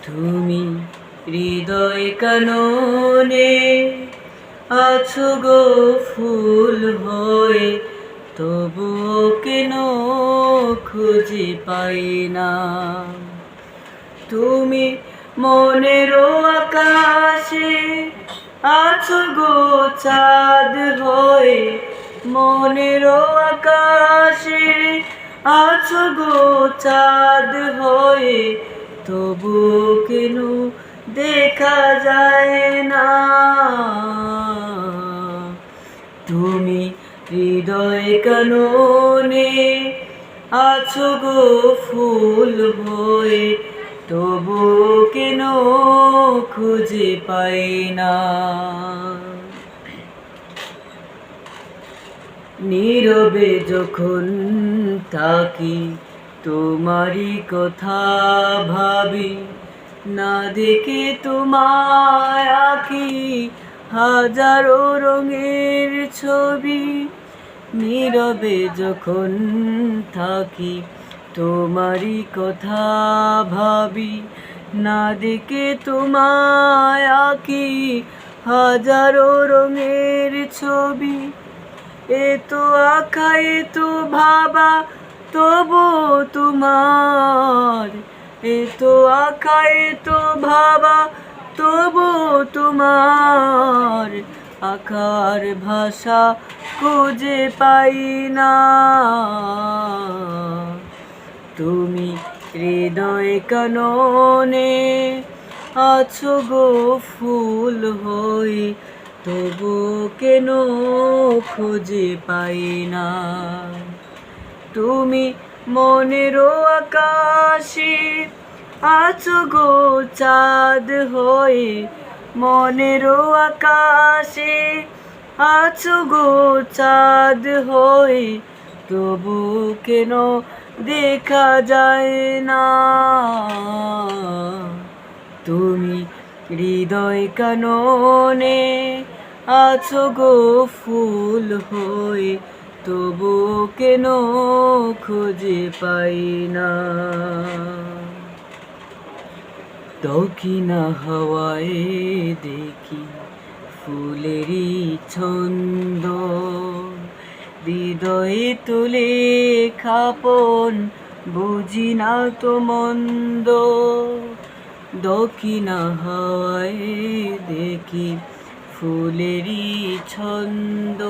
তুমি হৃদয় কাননে আছো গো ফুল হয়ে, তবুও কেন খুঁজে পাই না। তুমি মনেরও আকাশে আছো গো চাঁদ হয়ে, মনেরও আকাশে আছো গো চাঁদ হয়ে, তবু কেন দেখা যায় না। তুমি হৃদয় কাননে আছো গো ফুল হয়ে, তবু কেন খুঁজে পাই না। নীরবে যখন থাকি তোমারই কথা ভাবি, না দেখে তোমায় আঁকি হাজারো রঙের ছবি। নীরবে যখন থাকি তোমারই কথা ভাবি, না দেখে তোমায় আঁকি হাজারো রঙের ছবি। এতো আঁকা এতো ভাবা তবু তোমার, এতো আঁকা এতো ভাবা তবু তোমার আঁকার ভাষা খুঁজে পাই না। তুমি হৃদয় কাননে আছো গো ফুল হয়ে, তবু কেন খুঁজে পাই না। তুমি মনেরও আকাশে আছো গো চাঁদ হয়ে, মনেরও আকাশে আছো গো চাঁদ হয়ে, তবু কেন দেখা যায় না। তুমি হৃদয় কাননে আছো গো ফুল হয়ে, তবু কেন খুঁজে পাই না। দক্ষিণা হাওয়ায় দেখি ফুলেরই ছন্দ, হৃদয়ে তুলে খাপন বুঝি না তো মন্দ। দক্ষিণা হাওয়ায় দেখি ফুলেরই ছন্দ,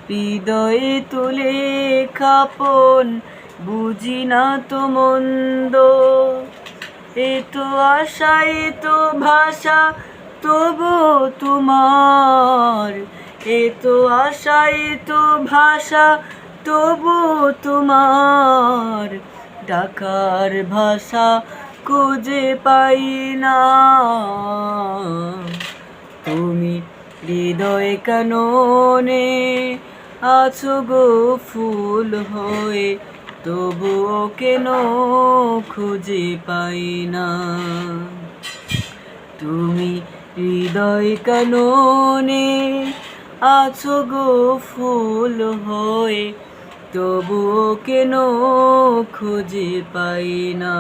হৃদয়ে তুলে খাপন বুঝি না তো মন্দ। এতো আশা এতো ভাষা তবু তোমার, এতো আশা এতো ভাষা তবু তোমার ডাকার ভাষা খুঁজে পাই না। তুমি হৃদয় কাননে আছো গো ফুল হয়ে, তবু কেন খুঁজে পাই না। তুমি হৃদয় কাননে আছো গো ফুল হয়ে, তবু কেন খুঁজে পাই না।